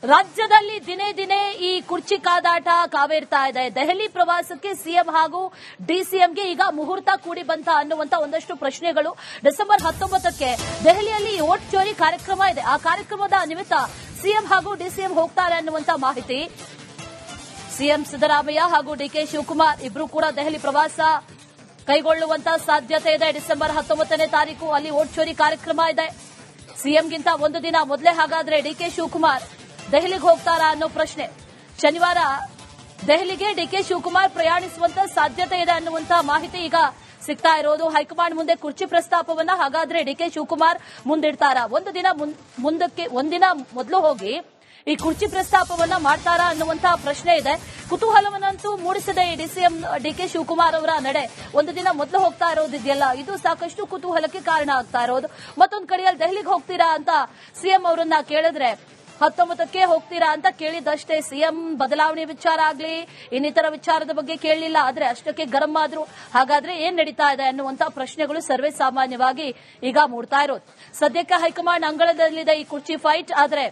ರಾಜ್ಯದಲ್ಲಿ ದಿನೇ ದಿನೇ ಈ ಕುರ್ಚಿ ಕಾದಾಟ ಕಾವೇರ್ತಾ ಇದೆ. ದೆಹಲಿ ಪ್ರವಾಸಕ್ಕೆ ಸಿಎಂ ಹಾಗೂ ಡಿಸಿಎಂಗೆ ಈಗ ಮುಹೂರ್ತ ಕೂಡಿ ಬಂತ ಅನ್ನುವಂತ ಒಂದಷ್ಟು ಪ್ರಶ್ನೆಗಳು. ಡಿಸೆಂಬರ್ 19ಕ್ಕೆ ದೆಹಲಿಯಲ್ಲಿ ಓಟ್ ಚೋರಿ ಕಾರ್ಯಕ್ರಮ ಇದೆ. ಆ ಕಾರ್ಯಕ್ರಮದ ನಿಮಿತ್ತ ಸಿಎಂ ಹಾಗೂ ಡಿಸಿಎಂ ಹೋಗ್ತಾರೆ ಅನ್ನುವಂತ ಮಾಹಿತಿ. ಸಿಎಂ ಸಿದ್ದರಾಮಯ್ಯ ಹಾಗೂ ಡಿಕೆ ಶಿವಕುಮಾರ್ ಇಬ್ರು ಕೂಡ ದೆಹಲಿ ಪ್ರವಾಸ ಕೈಗೊಳ್ಳುವಂತ ಸಾಧ್ಯತೆ ಇದೆ. ಡಿಸೆಂಬರ್ 19ನೇ ತಾರೀಕು ಅಲ್ಲಿ ಓಟ್ ಚೋರಿ ಕಾರ್ಯಕ್ರಮ ಇದೆ. ಸಿಎಂಗಿಂತ ಒಂದು ದಿನ ಮೊದಲೇ ಹಾಗಾದ್ರೆ ಡಿಕೆ ಶಿವಕುಮಾರ್ ದೆಹಲಿಗೆ ಹೋಗ್ತಾರಾ ಅನ್ನೋ ಪ್ರಶ್ನೆ. ಶನಿವಾರ ದೆಹಲಿಗೆ ಡಿಕೆ ಶಿವಕುಮಾರ್ ಪ್ರಯಾಣಿಸುವಂತ ಸಾಧ್ಯತೆ ಇದೆ ಅನ್ನುವಂತ ಮಾಹಿತಿ ಈಗ ಸಿಗ್ತಾ ಇರೋದು. ಹೈಕಮಾಂಡ್ ಮುಂದೆ ಕುರ್ಚಿ ಪ್ರಸ್ತಾಪವನ್ನ ಹಾಗಾದ್ರೆ ಡಿಕೆ ಶಿವಕುಮಾರ್ ಮುಂದಿಡ್ತಾರಾ? ಒಂದಿನ ಮೊದಲು ಹೋಗಿ ಈ ಕುರ್ಚಿ ಪ್ರಸ್ತಾಪವನ್ನ ಮಾಡ್ತಾರಾ ಅನ್ನುವಂತ ಪ್ರಶ್ನೆ ಇದೆ. ಕುತೂಹಲವನ್ನಂತೂ ಮೂಡಿಸಿದೆ ಈ ಡಿಸಿಎಂ ಡಿಕೆ ಶಿವಕುಮಾರ್ ಅವರ ನಡೆ. ಒಂದು ದಿನ ಮೊದಲು ಹೋಗ್ತಾ ಇರೋದಿದೆಯಲ್ಲ, ಇದು ಸಾಕಷ್ಟು ಕುತೂಹಲಕ್ಕೆ ಕಾರಣ ಆಗ್ತಾ ಇರೋದು. ಮತ್ತೊಂದು ಕಡೆಯಲ್ಲಿ ದೆಹಲಿಗೆ ಹೋಗ್ತೀರಾ ಅಂತ ಸಿಎಂ ಅವರನ್ನ ಕೇಳಿದ್ರೆ 19ಕ್ಕೆ ಹೋಗ್ತೀರಾ ಅಂತ ಕೇಳಿದಷ್ಟೇ. ಸಿಎಂ ಬದಲಾವಣೆ ವಿಚಾರ ಆಗ್ಲಿ ಇನ್ನಿತರ ವಿಚಾರದ ಬಗ್ಗೆ ಕೇಳಲಿಲ್ಲ. ಆದ್ರೆ ಅಷ್ಟಕ್ಕೆ ಗರಂ ಆದ್ರು. ಹಾಗಾದ್ರೆ ಏನ್ ನಡೀತಾ ಇದೆ ಅನ್ನುವಂತ ಪ್ರಶ್ನೆಗಳು ಸರ್ವೇ ಸಾಮಾನ್ಯವಾಗಿ ಈಗ ಮೂಡ್ತಾ ಇರೋದು. ಸದ್ಯಕ್ಕೆ ಹೈಕಮಾಂಡ್ ಅಂಗಳದಲ್ಲಿದೆ ಈ ಕುರ್ಚಿ ಫೈಟ್. ಆದ್ರೆ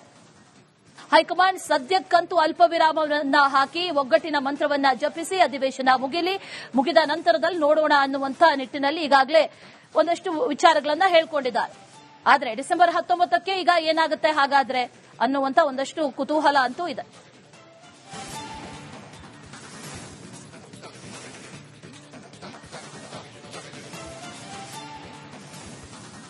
ಹೈಕಮಾಂಡ್ ಸದ್ಯಕ್ಕಂತೂ ಅಲ್ಪ ವಿರಾಮವನ್ನ ಹಾಕಿ ಒಗ್ಗಟ್ಟಿನ ಮಂತ್ರವನ್ನ ಜಪಿಸಿ ಅಧಿವೇಶನ ಮುಗಿದ ನಂತರದಲ್ಲಿ ನೋಡೋಣ ಅನ್ನುವಂತ ನಿಟ್ಟಿನಲ್ಲಿ ಈಗಾಗಲೇ ಒಂದಷ್ಟು ವಿಚಾರಗಳನ್ನ ಹೇಳ್ಕೊಂಡಿದ್ದಾರೆ. ಆದ್ರೆ ಡಿಸೆಂಬರ್ 19ಕ್ಕೆ ಈಗ ಏನಾಗುತ್ತೆ ಹಾಗಾದ್ರೆ ಅನ್ನುವಂತ ಒಂದಷ್ಟು ಕುತೂಹಲ ಅಂತೂ ಇದೆ.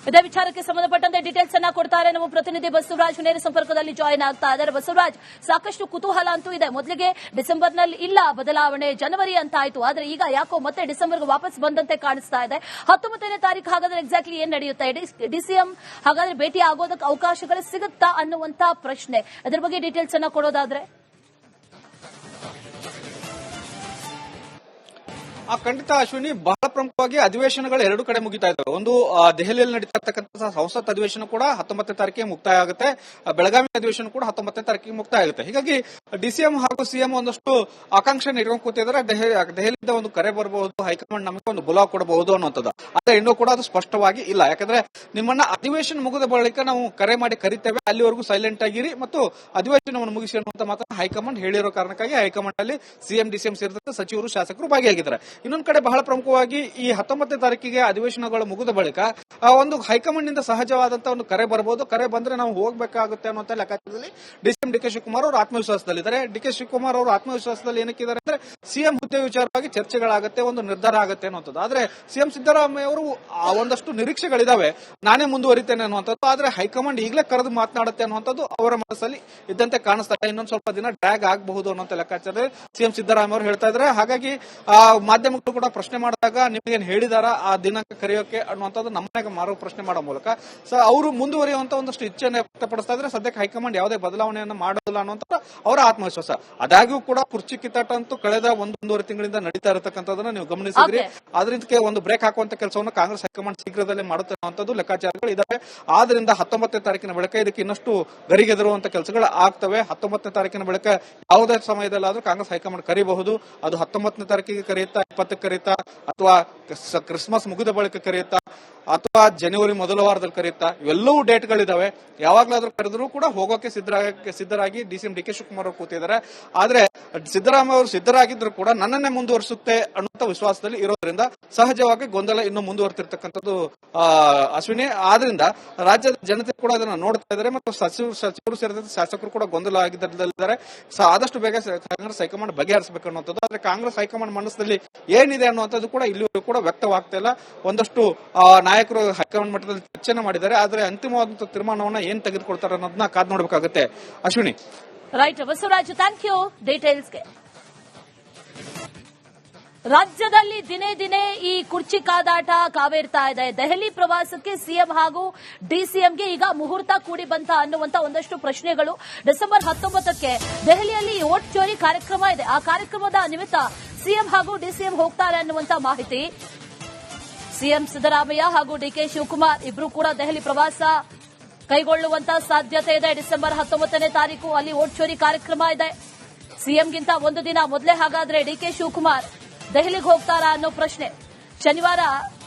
ಇದೇ ವಿಚಾರಕ್ಕೆ ಸಂಬಂಧಪಟ್ಟಂತೆ ಡೀಟೇಲ್ಸ್ ಅನ್ನ ಕೊಡ್ತಾರೆ ನಮ್ಮ ಪ್ರತಿನಿಧಿ ಬಸವರಾಜ್. ನೇರ ಸಂಪರ್ಕದಲ್ಲಿ ಜಾಯಿನ್ ಆಗ್ತಾ ಇದ್ದಾರೆ. ಬಸವರಾಜ್, ಸಾಕಷ್ಟು ಕುತೂಹಲ ಅಂತೂ ಇದೆ. ಮೊದಲಿಗೆ ಡಿಸೆಂಬರ್ನಲ್ಲಿ ಇಲ್ಲ ಬದಲಾವಣೆ, ಜನವರಿ ಅಂತ ಆಯ್ತು. ಆದ್ರೆ ಈಗ ಯಾಕೋ ಮತ್ತೆ ಡಿಸೆಂಬರ್ಗೆ ವಾಪಸ್ ಬಂದಂತೆ ಕಾಣಿಸ್ತಾ ಇದೆ. 19ನೇ ತಾರೀಕು ಹಾಗಾದ್ರೆ ಎಕ್ಸಾಕ್ಟ್ಲಿ ಏನ್ ನಡೆಯುತ್ತೆ? ಡಿಸಿಎಂ ಹಾಗಾದ್ರೆ ಭೇಟಿ ಆಗೋದಕ್ಕೆ ಅವಕಾಶಗಳು ಸಿಗುತ್ತಾ ಅನ್ನುವಂತ ಪ್ರಶ್ನೆ. ಅದರ ಬಗ್ಗೆ ಡೀಟೇಲ್ಸ್ ಅನ್ನ ಕೊಡೋದಾದ್ರೆ ಖಂಡಿತ ಅಶ್ವಿನಿ, ಬಹಳ ಪ್ರಮುಖವಾಗಿ ಅಧಿವೇಶನಗಳು ಎರಡು ಕಡೆ ಮುಗಿತಾ ಇದ್ದಾವೆ. ಒಂದು ದೆಹಲಿಯಲ್ಲಿ ನಡೀತಾ ಇರ್ತಕ್ಕಂಥ ಸಂಸತ್ ಅಧಿವೇಶನ ಕೂಡ 19ನೇ ತಾರೀಕಿಗೆ ಮುಕ್ತಾಯ ಆಗುತ್ತೆ. ಬೆಳಗಾವಿ ಅಧಿವೇಶನ ಕೂಡ 19ನೇ ತಾರೀಕಿಗೆ ಮುಕ್ತಾಯ ಆಗುತ್ತೆ. ಹೀಗಾಗಿ ಡಿಸಿಎಂ ಹಾಗೂ ಸಿಎಂ ಒಂದಷ್ಟು ಆಕಾಂಕ್ಷೆ ಇಟ್ಕೊಂಡು ಕೂತಿದ್ದಾರೆ. ದೆಹಲಿಯಿಂದ ಒಂದು ಕರೆ ಬರಬಹುದು, ಹೈಕಮಾಂಡ್ ನಮಗೆ ಒಂದು ಬುಲಾವ್ ಕೊಡಬಹುದು ಅನ್ನುವಂಥದ್ದು. ಆದ್ರೆ ಇನ್ನೂ ಕೂಡ ಅದು ಸ್ಪಷ್ಟವಾಗಿ ಇಲ್ಲ. ಯಾಕಂದ್ರೆ ನಿಮ್ಮನ್ನ ಅಧಿವೇಶನ ಮುಗಿದ ಬಳಿಕ ನಾವು ಕರೆ ಮಾಡಿ ಕರಿತೇವೆ, ಅಲ್ಲಿವರೆಗೂ ಸೈಲೆಂಟ್ ಆಗಿರಿ ಮತ್ತು ಅಧಿವೇಶನವನ್ನು ಮುಗಿಸಿ ಅನ್ನುವಂತ ಮಾತನ್ನು ಹೈಕಮಾಂಡ್ ಹೇಳಿರೋ ಕಾರಣಕ್ಕಾಗಿ ಹೈಕಮಾಂಡ್ ಅಲ್ಲಿ ಸಿಎಂ ಡಿಸಿಎಂ ಸೇರಿದಂತೆ ಸಚಿವರು ಶಾಸಕರು ಭಾಗಿಯಾಗಿದ್ದಾರೆ. ಇನ್ನೊಂದು ಕಡೆ ಬಹಳ ಪ್ರಮುಖವಾಗಿ ಈ 19ನೇ ತಾರೀಕಿಗೆ ಅಧಿವೇಶನಗಳು ಮುಗಿದ ಬಳಿಕ ಒಂದು ಹೈಕಮಾಂಡ್ ನಿಂದ ಸಹಜವಾದಂತಹ ಒಂದು ಕರೆ ಬರಬಹುದು. ಕರೆ ಬಂದ್ರೆ ನಾವು ಹೋಗಬೇಕಾಗುತ್ತೆ ಅನ್ನುವಂತ ಲೆಕ್ಕಾಚಾರದಲ್ಲಿ ಡಿಕೆ ಶಿವಕುಮಾರ್ ಅವರು ಆತ್ಮವಿಶ್ವಾಸದಲ್ಲಿದ್ದಾರೆ. ಡಿಕೆ ಶಿವಕುಮಾರ್ ಅವರು ಆತ್ಮವಿಶ್ವಾಸದಲ್ಲಿ ಏನಕ್ಕಿದ್ದಾರೆ ಅಂದ್ರೆ ಸಿಎಂ ಹುದ್ದೆ ವಿಚಾರವಾಗಿ ಚರ್ಚೆಗಳಾಗುತ್ತೆ, ಒಂದು ನಿರ್ಧಾರ ಆಗುತ್ತೆ ಅನ್ನುವಂಥದ್ದು. ಆದ್ರೆ ಸಿಎಂ ಸಿದ್ದರಾಮಯ್ಯ ಅವರು ಒಂದಷ್ಟು ನಿರೀಕ್ಷೆಗಳಿದಾವೆ, ನಾನೇ ಮುಂದುವರಿತೇನೆ ಅನ್ನುವಂಥದ್ದು. ಆದ್ರೆ ಹೈಕಮಾಂಡ್ ಈಗಲೇ ಕರೆದು ಮಾತನಾಡುತ್ತೆ ಅನ್ನುವಂಥದ್ದು ಅವರ ಮನಸ್ಸಲ್ಲಿ ಇದ್ದಂತೆ ಕಾಣಿಸ್ತಾ ಇದೆ. ಇನ್ನೊಂದು ಸ್ವಲ್ಪ ದಿನ ಡ್ರ್ಯಾಗ್ ಆಗಬಹುದು ಅನ್ನುವಂತ ಲೆಕ್ಕಾಚಾರದಲ್ಲಿ ಸಿಎಂ ಸಿದ್ದರಾಮಯ್ಯ ಅವರು ಹೇಳ್ತಾ ಇದ್ದಾರೆ. ಹಾಗಾಗಿ ಮಾಧ್ಯಮಗಳು ಕೂಡ ಪ್ರಶ್ನೆ ಮಾಡಿದಾಗ ನಿಮಗೇನು ಹೇಳಿದಾರ ಆ ದಿನಾಂಕ ಕರೆಯೋಕೆ ಅನ್ನುವಂಥದ್ದು ನಮ್ಮನೆಗೆ ಮಾರೋ ಪ್ರಶ್ನೆ ಮಾಡೋ ಮೂಲಕ ಅವರು ಮುಂದುವರಿಯುವಂತ ಒಂದಷ್ಟು ಇಚ್ಛೆಯನ್ನು ವ್ಯಕ್ತಪಡಿಸ್ತಾ ಇದ್ರೆ ಸದ್ಯಕ್ಕೆ ಹೈಕಮಾಂಡ್ ಯಾವುದೇ ಬದಲಾವಣೆಯನ್ನು ಮಾಡೋದಿಲ್ಲ ಅನ್ನುವಂಥ ಅವರ ಆತ್ಮವಿಶ್ವಾಸ. ಆದಾಗ್ಯೂ ಕೂಡ ಕುರ್ಚಿ ಕಿತ್ತಾಟ ಅಂತೂ ಕಳೆದ ಒಂದೂವರೆ ತಿಂಗಳಿಂದ ನಡೀತಾ ಇರತಕ್ಕಂಥದನ್ನ ನೀವು ಗಮನಿಸಿದ್ರಿ. ಅದಕ್ಕೆ ಒಂದು ಬ್ರೇಕ್ ಹಾಕುವಂತ ಕೆಲಸವನ್ನು ಕಾಂಗ್ರೆಸ್ ಹೈಕಮಾಂಡ್ ಶೀಘ್ರದಲ್ಲೇ ಮಾಡುತ್ತೆ ಅನ್ನುವಂಥದ್ದು ಲೆಕ್ಕಾಚಾರಗಳು ಇದಾವೆ. ಆದ್ರಿಂದ 19ನೇ ತಾರೀಕಿನ ಬಳಿಕ ಇದಕ್ಕೆ ಇನ್ನಷ್ಟು ಗರಿಗೆದರುವಂತ ಕೆಲಸಗಳು ಆಗ್ತವೆ. 19ನೇ ತಾರೀಕಿನ ಬಳಿಕ ಯಾವುದೇ ಸಮಯದಲ್ಲಾದ್ರೂ ಕಾಂಗ್ರೆಸ್ ಹೈಕಮಾಂಡ್ ಕರೀಬಹುದು. ಅದು 19ನೇ ತಾರೀಕಿಗೆ ಕರೆಯುತ್ತಾ, 20ಕ್ಕೆ ಕರೆಯುತ್ತಾ, ಅಥವಾ ಕ್ರಿಸ್ಮಸ್ ಮುಗಿದ ಬಳಿಕ ಕರೆಯುತ್ತಾ, ಅಥವಾ ಜನವರಿ ಮೊದಲ ವಾರದಲ್ಲಿ ಕರೆಯುತ್ತಾ, ಇವೆಲ್ಲವೂ ಡೇಟ್ಗಳಿದಾವೆ. ಯಾವಾಗ್ಲಾದ್ರೂ ಕರೆದರೂ ಕೂಡ ಹೋಗೋಕೆ ಸಿದ್ಧರಾಗಿ ಡಿಸಿಎಂ ಡಿಕೆ ಶಿವಕುಮಾರ್ ಅವರು ಕೂತಿದ್ದಾರೆ. ಆದ್ರೆ ಸಿದ್ದರಾಮಯ್ಯ ಅವರು ಸಿದ್ಧರಾಗಿದ್ರು ಕೂಡ ನನ್ನನ್ನೇ ಮುಂದುವರಿಸುತ್ತೆ ಅನ್ನುವಂತ ವಿಶ್ವಾಸದಲ್ಲಿ ಇರೋದ್ರಿಂದ ಸಹಜವಾಗಿ ಗೊಂದಲ ಇನ್ನು ಮುಂದುವರೆತಿರ್ತಕ್ಕಂಥದ್ದು ಅಶ್ವಿನಿ. ಆದ್ರಿಂದ ರಾಜ್ಯದ ಜನತೆ ಕೂಡ ಅದನ್ನ ನೋಡ್ತಾ ಇದ್ದಾರೆ ಮತ್ತು ಸಚಿವರು ಸೇರಿದಂತೆ ಶಾಸಕರು ಕೂಡ ಗೊಂದಲ ಆಗಿದ್ದಾರೆ. ಆದಷ್ಟು ಬೇಗ ಕಾಂಗ್ರೆಸ್ ಹೈಕಮಾಂಡ್ ಬಗೆಹರಿಸಬೇಕು ಅನ್ನುವಂಥದ್ದು. ಆದ್ರೆ ಕಾಂಗ್ರೆಸ್ ಹೈಕಮಾಂಡ್ ಮನಸ್ಸಿನಲ್ಲಿ ಏನಿದೆ ಅನ್ನುವಂಥದ್ದು ಕೂಡ ಇಲ್ಲಿವರೆಗೂ ಕೂಡ ವ್ಯಕ್ತವಾಗ್ತಾ ಇಲ್ಲ. ಒಂದಷ್ಟು ನಾಯಕರು ಹೈಕಮಾಂಡ್ ಮಟ್ಟದಲ್ಲಿ ಚರ್ಚೆ ಮಾಡಿದ್ದಾರೆ. ಆದ್ರೆ ಅಂತಿಮವಾದಂತಹ ತೀರ್ಮಾನವನ್ನ ಏನ್ ತೆಗೆದುಕೊಳ್ತಾರೆ ಅನ್ನೋದನ್ನ ಕಾದ್ ನೋಡಬೇಕಾಗುತ್ತೆ Ashwini. Right Basavaraj, thank you ಡೀಟೇಲ್ಸ್ಗೆ. ರಾಜ್ಯದಲ್ಲಿ ದಿನೇ ದಿನೇ ಈ ಕುರ್ಚಿ ಕಾದಾಟ ಕಾವೇರ್ತಾ ಇದೆ. ದೆಹಲಿ ಪ್ರವಾಸಕ್ಕೆ ಸಿಎಂ ಹಾಗೂ ಡಿಸಿಎಂಗೆ ಈಗ ಮುಹೂರ್ತ ಕೂಡಿ ಬಂತ ಅನ್ನುವಂತ ಒಂದಷ್ಟು ಪ್ರಶ್ನೆಗಳು. ಡಿಸೆಂಬರ್ 19ಕ್ಕೆ ದೆಹಲಿಯಲ್ಲಿ ಓಟ್ ಚೋರಿ ಕಾರ್ಯಕ್ರಮ ಇದೆ. ಆ ಕಾರ್ಯಕ್ರಮದ ನಿಮಿತ್ತ ಸಿಎಂ ಹಾಗೂ ಡಿಸಿಎಂ ಹೋಗ್ತಾರೆ ಅನ್ನುವಂತ ಮಾಹಿತಿ. ಸಿಎಂ ಸಿದ್ದರಾಮಯ್ಯ ಹಾಗೂ ಡಿಕೆ ಶಿವಕುಮಾರ್ ಇಬ್ರು ಕೂಡ ದೆಹಲಿ ಪ್ರವಾಸ ಕೈಗೊಳ್ಳುವಂತ ಸಾಧ್ಯತೆ ಇದೆ. ಡಿಸೆಂಬರ್ 19ನೇ ತಾರೀಕು ಅಲ್ಲಿ ಓಟ್ ಚೋರಿ ಕಾರ್ಯಕ್ರಮ ಇದೆ. ಸಿಎಂಗಿಂತ ಒಂದು ದಿನ ಮೊದಲೇ ಹಾಗಾದ್ರೆ ಡಿಕೆ ಶಿವಕುಮಾರ್ ದೆಹಲಿಗೆ ಹೋಗ್ತಾರಾ ಅನ್ನೋ ಪ್ರಶ್ನೆ. ಶನಿವಾರ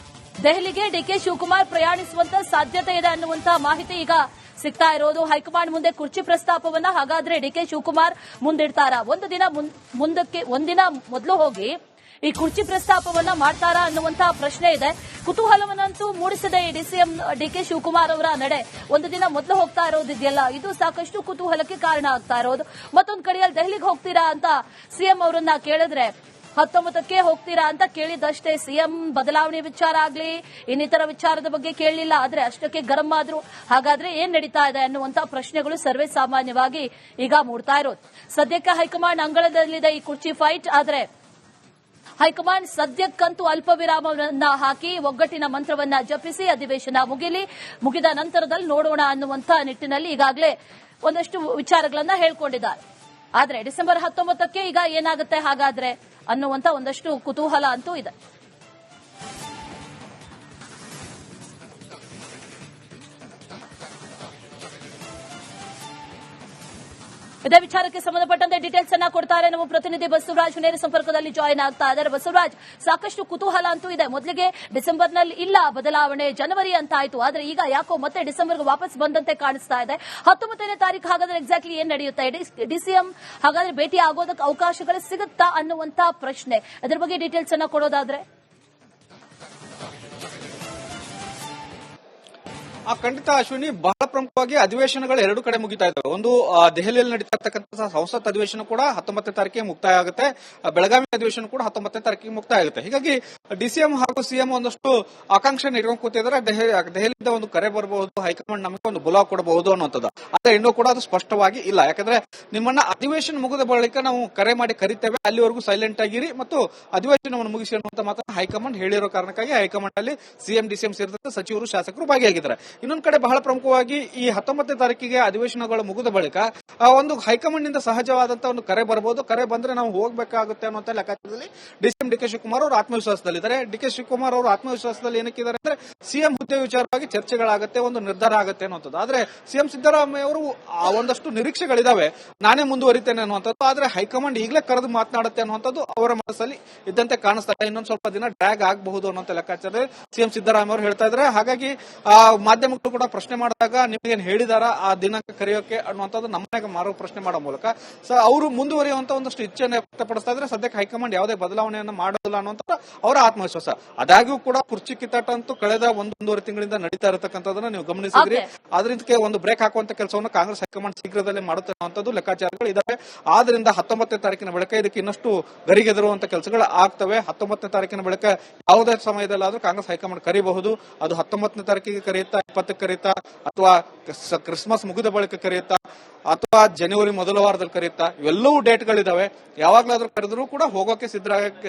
ದೆಹಲಿಗೆ ಡಿಕೆ ಶಿವಕುಮಾರ್ ಪ್ರಯಾಣಿಸುವಂತ ಸಾಧ್ಯತೆ ಇದೆ ಅನ್ನುವಂತ ಮಾಹಿತಿ ಈಗ ಸಿಗ್ತಾ ಇರೋದು. ಹೈಕಮಾಂಡ್ ಮುಂದೆ ಕುರ್ಚಿ ಪ್ರಸ್ತಾಪವನ್ನ ಹಾಗಾದ್ರೆ ಡಿಕೆ ಶಿವಕುಮಾರ್ ಮುಂದಿಡ್ತಾರಾ? ಒಂದಿನ ಮೊದಲು ಹೋಗಿ ಈ ಕುರ್ಚಿ ಪ್ರಸ್ತಾಪವನ್ನ ಮಾಡ್ತಾರಾ ಅನ್ನುವಂತಹ ಪ್ರಶ್ನೆ ಇದೆ. ಕುತೂಹಲವನ್ನಂತೂ ಮೂಡಿಸಿದೆ ಈ ಡಿಸಿಎಂ ಡಿಕೆ ಶಿವಕುಮಾರ್ ಅವರ ನಡೆ. ಒಂದು ದಿನ ಮೊದಲು ಹೋಗ್ತಾ ಇರೋದಿದೆಯಲ್ಲ, ಇದು ಸಾಕಷ್ಟು ಕುತೂಹಲಕ್ಕೆ ಕಾರಣ ಆಗ್ತಾ ಇರೋದು. ಮತ್ತೊಂದು ಕಡೆಯಲ್ಲಿ ದೆಹಲಿಗೆ ಹೋಗ್ತೀರಾ ಅಂತ ಸಿಎಂ ಅವರನ್ನ ಕೇಳಿದ್ರೆ 19ಕ್ಕೆ ಹೋಗ್ತೀರಾ ಅಂತ ಕೇಳಿದಷ್ಟೇ. ಸಿಎಂ ಬದಲಾವಣೆ ವಿಚಾರ ಆಗ್ಲಿ ಇನ್ನಿತರ ವಿಚಾರದ ಬಗ್ಗೆ ಕೇಳಲಿಲ್ಲ. ಆದ್ರೆ ಅಷ್ಟಕ್ಕೆ ಗರಂ ಆದ್ರು. ಹಾಗಾದ್ರೆ ಏನ್ ನಡೀತಾ ಇದೆ ಅನ್ನುವಂತ ಪ್ರಶ್ನೆಗಳು ಸರ್ವೇ ಸಾಮಾನ್ಯವಾಗಿ ಈಗ ಮೂಡ್ತಾ ಇರೋದು. ಸದ್ಯಕ್ಕೆ ಹೈಕಮಾಂಡ್ ಅಂಗಳದಲ್ಲಿದೆ ಈ ಕುರ್ಚಿ ಫೈಟ್. ಆದ್ರೆ ಹೈಕಮಾಂಡ್ ಸದ್ಯಕ್ಕಂತೂ ಅಲ್ಪ ವಿರಾಮವನ್ನ ಹಾಕಿ ಒಗ್ಗಟ್ಟಿನ ಮಂತ್ರವನ್ನ ಜಪಿಸಿ ಅಧಿವೇಶನ ಮುಗಿದ ನಂತರದಲ್ಲಿ ನೋಡೋಣ ಅನ್ನುವಂತ ನಿಟ್ಟಿನಲ್ಲಿ ಈಗಾಗಲೇ ಒಂದಷ್ಟು ವಿಚಾರಗಳನ್ನ ಹೇಳ್ಕೊಂಡಿದ್ದಾರೆ. ಆದ್ರೆ ಡಿಸೆಂಬರ್ 19ಕ್ಕೆ ಈಗ ಏನಾಗುತ್ತೆ ಹಾಗಾದ್ರೆ ಅನ್ನುವಂತ ಒಂದಷ್ಟು ಕುತೂಹಲ ಅಂತೂ ಇದೆ. ಇದೇ ವಿಚಾರಕ್ಕೆ ಸಂಬಂಧಪಟ್ಟಂತೆ ಡೀಟೇಲ್ಸ್ ಅನ್ನ ಕೊಡ್ತಾರೆ ನಮ್ಮ ಪ್ರತಿನಿಧಿ ಬಸವರಾಜ್. ನೇರ ಸಂಪರ್ಕದಲ್ಲಿ ಜಾಯಿನ್ ಆಗ್ತಾ ಇದ್ದಾರೆ. ಬಸವರಾಜ್, ಸಾಕಷ್ಟು ಕುತೂಹಲ ಅಂತೂ ಇದೆ. ಮೊದಲಿಗೆ ಡಿಸೆಂಬರ್ನಲ್ಲಿ ಇಲ್ಲ ಬದಲಾವಣೆ, ಜನವರಿ ಅಂತ ಆಯ್ತು. ಆದ್ರೆ ಈಗ ಯಾಕೋ ಮತ್ತೆ ಡಿಸೆಂಬರ್ಗೆ ವಾಪಸ್ ಬಂದಂತೆ ಕಾಣಿಸ್ತಾ ಇದೆ. 19ನೇ ತಾರೀಕು ಹಾಗಾದ್ರೆ ಎಕ್ಸಾಕ್ಟ್ಲಿ ಏನ್ ನಡೆಯುತ್ತೆ? ಡಿಸಿಎಂ ಹಾಗಾದ್ರೆ ಭೇಟಿ ಆಗೋದಕ್ಕೆ ಅವಕಾಶಗಳು ಸಿಗುತ್ತಾ ಅನ್ನುವಂತ ಪ್ರಶ್ನೆ. ಅದರ ಬಗ್ಗೆ ಡೀಟೇಲ್ಸ್ ಅನ್ನ ಕೊಡೋದಾದ್ರೆ ಖಂಡಿತ ಅಶ್ವಿನಿ, ಬಹಳ ಪ್ರಮುಖವಾಗಿ ಅಧಿವೇಶನಗಳು ಎರಡು ಕಡೆ ಮುಗಿತಾ ಇದ್ದಾವೆ. ಒಂದು ದೆಹಲಿಯಲ್ಲಿ ನಡೀತಾ ಇರ್ತಕ್ಕಂಥ ಸಂಸತ್ ಅಧಿವೇಶನ ಕೂಡ 19ನೇ ತಾರೀಕಿಗೆ ಮುಕ್ತಾಯ ಆಗುತ್ತೆ. ಬೆಳಗಾವಿ ಅಧಿವೇಶನ ಕೂಡ 19ನೇ ತಾರೀಕಿಗೆ ಮುಕ್ತಾಯ ಆಗುತ್ತೆ. ಹೀಗಾಗಿ ಡಿಸಿಎಂ ಹಾಗೂ ಸಿಎಂ ಒಂದಷ್ಟು ಆಕಾಂಕ್ಷೆ ಇಟ್ಕೊಂಡು ಕೂತಿದ್ದಾರೆ. ದೆಹಲಿಯಿಂದ ಒಂದು ಕರೆ ಬರಬಹುದು, ಹೈಕಮಾಂಡ್ ನಮಗೆ ಒಂದು ಬುಲಾವ್ ಕೊಡಬಹುದು ಅನ್ನೋಂಥದ್ದು. ಆದ್ರೆ ಇನ್ನೂ ಕೂಡ ಅದು ಸ್ಪಷ್ಟವಾಗಿ ಇಲ್ಲ. ಯಾಕಂದ್ರೆ ನಿಮ್ಮನ್ನ ಅಧಿವೇಶನ ಮುಗಿದ ಬಳಿಕ ನಾವು ಕರೆ ಮಾಡಿ ಕರಿತೇವೆ, ಅಲ್ಲಿವರೆಗೂ ಸೈಲೆಂಟ್ ಆಗಿರಿ ಮತ್ತು ಅಧಿವೇಶನವನ್ನು ಮುಗಿಸಿ ಅನ್ನುವಂತ ಮಾತನ್ನು ಹೈಕಮಾಂಡ್ ಹೇಳಿರೋ ಕಾರಣಕ್ಕಾಗಿ ಹೈಕಮಾಂಡ್ ಅಲ್ಲಿ ಸಿಎಂ ಡಿಸಿಎಂ ಸೇರಿದಂತೆ ಸಚಿವರು ಶಾಸಕರು ಭಾಗಿಯಾಗಿದ್ದಾರೆ. ಇನ್ನೊಂದು ಕಡೆ ಬಹಳ ಪ್ರಮುಖವಾಗಿ ಈ 19ನೇ ತಾರೀಕಿಗೆ ಅಧಿವೇಶನಗಳು ಮುಗಿದ ಬಳಿಕ ಒಂದು ಹೈಕಮಾಂಡ್ ನಿಂದ ಸಹಜವಾದಂತಹ ಒಂದು ಕರೆ ಬರಬಹುದು. ಕರೆ ಬಂದ್ರೆ ನಾವು ಹೋಗಬೇಕಾಗುತ್ತೆ ಅನ್ನುವಂತ ಲೆಕ್ಕಾಚಾರದಲ್ಲಿ ಡಿಸಿಎಂ ಡಿಕೆ ಶಿವಕುಮಾರ್ ಅವರು ಆತ್ಮವಿಶ್ವಾಸದಲ್ಲಿದ್ದಾರೆ. ಡಿಕೆ ಶಿವಕುಮಾರ್ ಅವರು ಆತ್ಮವಿಶ್ವಾಸದಲ್ಲಿ ಏನಕ್ಕಿದ್ದಾರೆ ಅಂದ್ರೆ ಸಿಎಂ ಹುದ್ದೆ ವಿಚಾರವಾಗಿ ಚರ್ಚೆಗಳಾಗುತ್ತೆ, ಒಂದು ನಿರ್ಧಾರ ಆಗುತ್ತೆ ಅನ್ನುವಂಥದ್ದು. ಆದ್ರೆ ಸಿಎಂ ಸಿದ್ದರಾಮಯ್ಯ ಅವರು ಒಂದಷ್ಟು ನಿರೀಕ್ಷೆಗಳಿದಾವೆ, ನಾನೇ ಮುಂದುವರಿತೇನೆ ಅನ್ನುವಂಥದ್ದು. ಆದ್ರೆ ಹೈಕಮಾಂಡ್ ಈಗಲೇ ಕರೆದು ಮಾತನಾಡುತ್ತೆ ಅನ್ನುವಂಥದ್ದು ಅವರ ಮನಸ್ಸಲ್ಲಿ ಇದ್ದಂತೆ ಕಾಣಿಸ್ತಾ ಇದೆ. ಇನ್ನೊಂದು ಸ್ವಲ್ಪ ದಿನ ಡ್ರ್ಯಾಗ್ ಆಗಬಹುದು ಅನ್ನುವಂತ ಲೆಕ್ಕಾಚಾರದಲ್ಲಿ ಸಿಎಂ ಸಿದ್ದರಾಮಯ್ಯ ಅವರು ಹೇಳ್ತಾ ಇದ್ದಾರೆ. ಹಾಗಾಗಿ ಮಾಧ್ಯಮಗಳು ಕೂಡ ಪ್ರಶ್ನೆ ಮಾಡಿದಾಗ ನಿಮಗೇನು ಹೇಳಿದಾರ ಆ ದಿನಾಂಕ ಕರೆಯೋಕೆ ಅನ್ನುವಂಥದ್ದು ನಮ್ಮನೆಗೆ ಮಾರೋ ಪ್ರಶ್ನೆ ಮಾಡೋ ಮೂಲಕ ಅವರು ಮುಂದುವರಿಯುವಂತ ಒಂದಷ್ಟು ಇಚ್ಛೆಯನ್ನು ವ್ಯಕ್ತಪಡಿಸ್ತಾ ಇದ್ರೆ ಸದ್ಯಕ್ಕೆ ಹೈಕಮಾಂಡ್ ಯಾವುದೇ ಬದಲಾವಣೆಯನ್ನು ಮಾಡೋದಿಲ್ಲ ಅನ್ನುವಂಥ ಅವರ ಆತ್ಮವಿಶ್ವಾಸ. ಆದಾಗ್ಯೂ ಕೂಡ ಕುರ್ಚಿ ಕಿತ್ತಾಟ ಅಂತೂ ಕಳೆದ ಒಂದೂವರೆ ತಿಂಗಳಿಂದ ನಡೀತಾ ಇರತಕ್ಕಂಥದನ್ನ ನೀವು ಗಮನಿಸಿದ್ರಿ. ಅದಕ್ಕೆ ಒಂದು ಬ್ರೇಕ್ ಹಾಕುವಂತ ಕೆಲಸವನ್ನು ಕಾಂಗ್ರೆಸ್ ಹೈಕಮಾಂಡ್ ಶೀಘ್ರದಲ್ಲೇ ಮಾಡುತ್ತೆ ಅನ್ನುವಂಥದ್ದು ಲೆಕ್ಕಾಚಾರಗಳು ಇದಾವೆ. ಆದ್ರಿಂದ 19ನೇ ತಾರೀಕಿನ ಬಳಿಕ ಇದಕ್ಕೆ ಇನ್ನಷ್ಟು ಗರಿಗೆದರುವಂತ ಕೆಲಸಗಳು ಆಗ್ತವೆ. 19ನೇ ತಾರೀಕಿನ ಬಳಿಕ ಯಾವುದೇ ಸಮಯದಲ್ಲಾದ್ರೂ ಕಾಂಗ್ರೆಸ್ ಹೈಕಮಾಂಡ್ ಕರೀಬಹುದು. ಅದು 19ನೇ ತಾರೀಕಿಗೆ ಕರೆಯುತ್ತಾ, 20ಕ್ಕೆ ಕರೆಯುತ್ತಾ, ಅಥವಾ ಕ್ರಿಸ್ಮಸ್ ಮುಗಿದ ಬಳಿಕ ಕರೆಯುತ್ತಾ, ಅಥವಾ ಜನವರಿ ಮೊದಲ ವಾರದಲ್ಲಿ ಕರೆಯುತ್ತಾ, ಇವೆಲ್ಲವೂ ಡೇಟ್ಗಳಿದಾವೆ. ಯಾವಾಗ್ಲಾದ್ರೂ ಕರೆದರೂ ಕೂಡ ಹೋಗೋಕೆ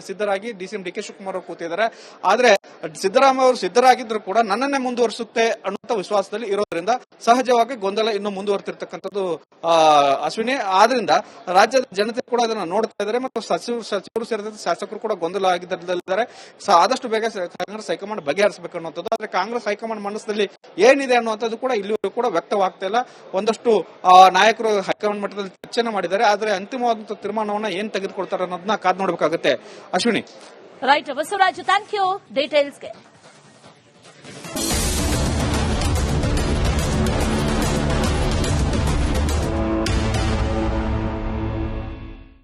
ಸಿದ್ಧರಾಗಿ ಡಿಸಿಎಂ ಡಿಕೆ ಶಿವಕುಮಾರ್ ಅವರು ಕೂತಿದ್ದಾರೆ. ಆದ್ರೆ ಸಿದ್ದರಾಮಯ್ಯ ಅವರು ಸಿದ್ಧರಾಗಿದ್ರು ಕೂಡ ನನ್ನನ್ನೇ ಮುಂದುವರಿಸುತ್ತೆ ಅನ್ನುವಂತ ವಿಶ್ವಾಸದಲ್ಲಿ ಇರೋದ್ರಿಂದ ಸಹಜವಾಗಿ ಗೊಂದಲ ಇನ್ನೂ ಮುಂದುವರೆತಿರ್ತಕ್ಕಂಥದ್ದು ಅಶ್ವಿನಿ. ಆದ್ರಿಂದ ರಾಜ್ಯದ ಜನತೆ ಕೂಡ ಅದನ್ನ ನೋಡ್ತಾ ಇದ್ದಾರೆ ಮತ್ತು ಸಚಿವರು ಸೇರಿದಂತೆ ಶಾಸಕರು ಕೂಡ ಗೊಂದಲ ಆಗಿದ್ದಾರೆ. ಆದಷ್ಟು ಬೇಗ ಕಾಂಗ್ರೆಸ್ ಹೈಕಮಾಂಡ್ ಬಗೆಹರಿಸಬೇಕು ಅನ್ನುವಂಥದ್ದು. ಆದ್ರೆ ಕಾಂಗ್ರೆಸ್ ಹೈಕಮಾಂಡ್ ಮನಸ್ಸಿನಲ್ಲಿ ಏನಿದೆ ಅನ್ನುವಂಥದ್ದು ಕೂಡ ಇಲ್ಲಿವರೆಗೂ ಕೂಡ ವ್ಯಕ್ತವಾಗ್ತಾ ಇಲ್ಲ. ಒಂದಷ್ಟು ನಾಯಕರು ಹೈಕಮಾಂಡ್ ಮಟ್ಟದಲ್ಲಿ ಚರ್ಚೆನ ಮಾಡಿದ್ದಾರೆ. ಆದ್ರೆ ಅಂತಿಮವಾದಂತಹ ತೀರ್ಮಾನವನ್ನ ಏನ್ ತೆಗೆದುಕೊಳ್ತಾರೆ ಅನ್ನೋದನ್ನ ಕಾದ್ ನೋಡಬೇಕಾಗುತ್ತೆ Ashwini. Right Basavaraj, thank you ಡೀಟೇಲ್ಸ್ಗೆ.